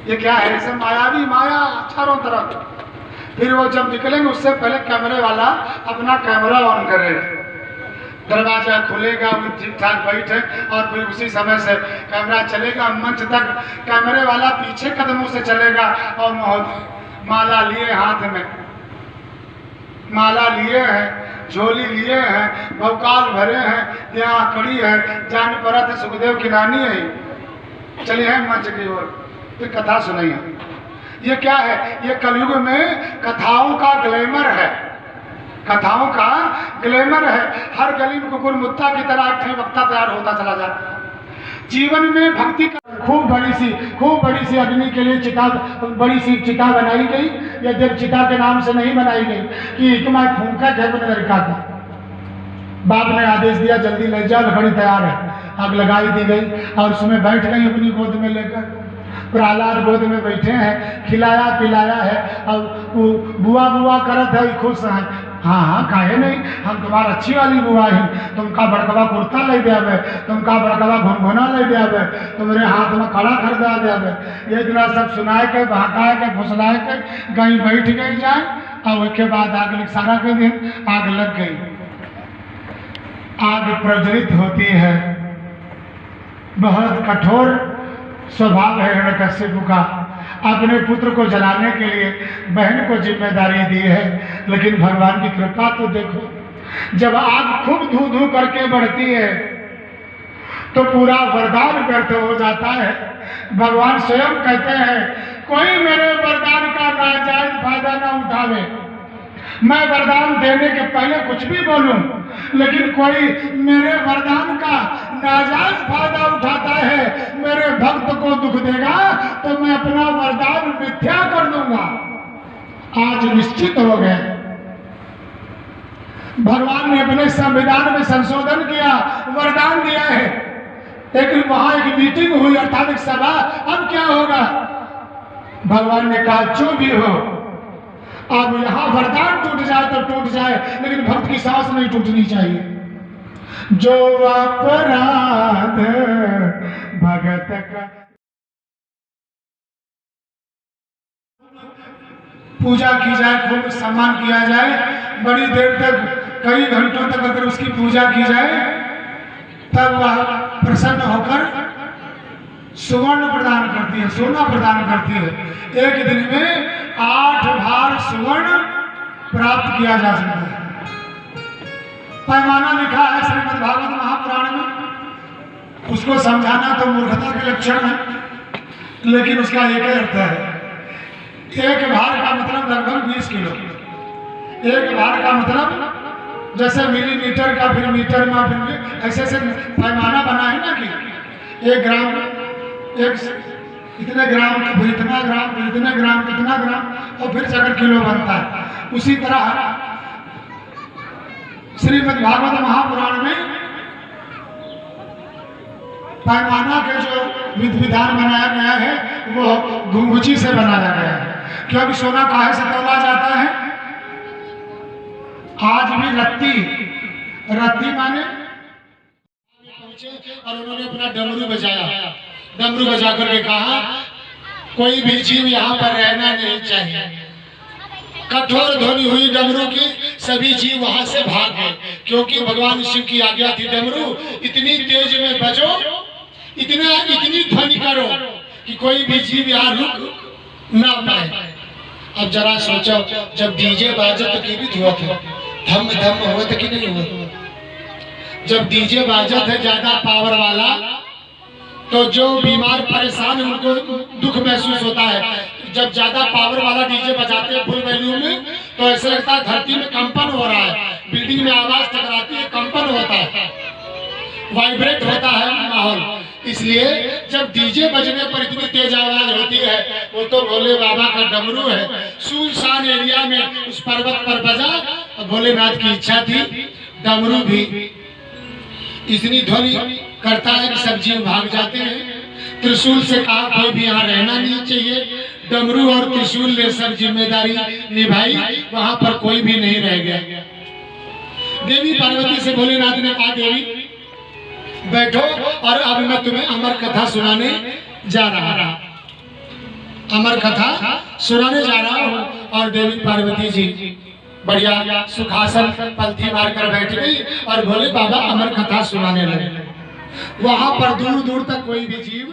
ये क्या है? ऐसे मायावी माया चारों तरफ। फिर वो जब निकलेंगे उससे पहले कैमरे वाला अपना कैमरा ऑन करेगा, दरवाजा खुलेगा, वो ठीक ठाक बैठे और फिर उसी समय से कैमरा चलेगा मंच तक। कैमरे वाला पीछे कदमों से चलेगा और माला लिए हाथ में, माला लिए हैं, झोली लिए हैं, भवकाल भरे हैं, यहाँ खड़ी है, जान पड़ा था सुखदेव की नानी है, चलिए हैं मंच की ओर, फिर कथा सुनिए। ये क्या है? ये कलयुग में कथाओं का ग्लैमर है, कथाओं का ग्लैमर है। हर गली में कुकुर मुत्ता की तरह एक वक्ता तैयार होता चला जाता है। जीवन में भक्ति का खूब बड़ी सी अग्नि के लिए चिता, बड़ी सी चिता बनाई गई। यह देव चिता के नाम से नहीं बनाई गई कि मैं फूंका है अपने लड़का का। बाप ने आदेश दिया जल्दी ले जाओ, लकड़ी तैयार है। आग लगाई दी गई और उसमें बैठ गई अपनी गोद में लेकर। प्रहलाद गोद में बैठे हैं, खिलाया पिलाया है और बुआ बुआ करत है, खुश है। हाँ हाँ काहे नहीं, हम तुम्हारा अच्छी वाली बुआ ही, तुमका बड़कवा कुर्ता ले देवे, तुमका बड़कवा घुनघुना ले देवे, तुम्हारे हाथ में कड़ा खरीदा देवे। ये इतना सब सुनाए के बहकाए के फुसलाए के गई बैठ गई जाए और उसके बाद आग सारा के दिन आग लग गई। आग प्रज्वलित होती है। बहुत कठोर स्वभाव है हिरण्यकश्यप का। अपने पुत्र को जलाने के लिए बहन को जिम्मेदारी दी है, लेकिन भगवान की कृपा तो देखो, जब आग खूब धू धू करके बढ़ती है तो पूरा वरदान व्यर्थ हो जाता है। भगवान स्वयं कहते हैं कोई मेरे वरदान का नाजायज फायदा ना उठावे। मैं वरदान देने के पहले कुछ भी बोलूं, लेकिन कोई मेरे वरदान का नाजायज फायदा उठाता है, मेरे भक्त को दुख देगा तो मैं अपना वरदान मिथ्या कर दूंगा। आज निश्चित हो गए। भगवान ने अपने संविधान में संशोधन किया, वरदान दिया है। एक वहां एक मीटिंग हुई, अर्थात एक सभा। अब क्या होगा? भगवान ने कहा जो भी हो, अब यहां वरदान टूट जाए तो टूट जाए, लेकिन भक्त की सांस नहीं टूटनी चाहिए। जो अपराध भगत का पूजा की जाए, खूब सम्मान किया जाए, बड़ी देर तक कई घंटों तक अगर उसकी पूजा की जाए तब वह प्रसन्न होकर सुवर्ण प्रदान करती है, सोना प्रदान करती है। एक दिन में 8 भार सुवर्ण प्राप्त किया जा सकता है। पैमाना लिखा है श्रीमद् भागवत महापुराण में। उसको समझाना तो मूर्खता के लक्षण है, लेकिन उसका एक अर्थ है। एक भार का मतलब लगभग 20 किलो। एक भार का मतलब जैसे मिलीमीटर का, फिर मीटर में, फिर ऐसे ऐसे पैमाना बना है ना कि 1 ग्राम, एक इतने ग्राम, फिर इतना ग्राम, फिर इतने ग्राम, कितना ग्राम, और फिर जाकर किलो बनता है। उसी तरह श्रीमद् भागवत महापुराण में पैमाना के जो विधि विधान बनाया गया है वो घुंघुची से बनाया गया है। क्योंकि सोना काहे से तोला जाता है? आज भी रत्ती माने पहुंचे और उन्होंने अपना डमरू बजाया। डमरू बजा करके कहा कोई भी जीव यहाँ पर रहना नहीं चाहिए। कठोर ध्वनि हुई डमरू की, सभी जीव वहां से भाग गए, क्योंकि भगवान शिव की आज्ञा थी डमरू इतनी तेज में बजो, इतनी ध्वनि करो कि कोई भी जीव यहाँ रुक ना पाए। अब जरा सोचो, जब डीजे बाजत तो जीवित हुआ था, धम धम हुआ था कि नहीं हुआ? जब डीजे बाजत है ज्यादा पावर वाला, तो जो बीमार परेशान उनको दुख महसूस होता है। जब ज्यादा पावर वाला डीजे बजाते हैं फुल वॉल्यूम में, तो ऐसा लगता है धरती में कंपन हो रहा है, बिल्डिंग में आवाज टकराती है, कंपन होता है, वाइब्रेट होता है माहौल। इसलिए जब डीजे बजने पर इतनी तेज आवाज होती है, वो तो भोले बाबा का डमरू है। सुनसान एरिया में उस पर्वत पर बजा, भोलेनाथ की इच्छा थी डमरू भी इतनी ध्वनि करता है कि सब जीव भाग जाते हैं। त्रिशूल से कहा कोई भी यहाँ रहना नहीं चाहिए। डमरू और त्रिशूल ने सब जिम्मेदारी निभाई, वहां पर कोई भी नहीं रह गया। देवी पार्वती से भोलेनाथ ने कहा देवी बैठो और अब मैं तुम्हें अमर कथा सुनाने जा रहा। अमर कथा सुनाने जा रहा हूँ। और देवी पार्वती जी बढ़िया सुखासन पलथी मारकर बैठ गई और बोले बाबा अमर कथा सुनाने लगे। वहां पर दूर दूर तक कोई भी जीव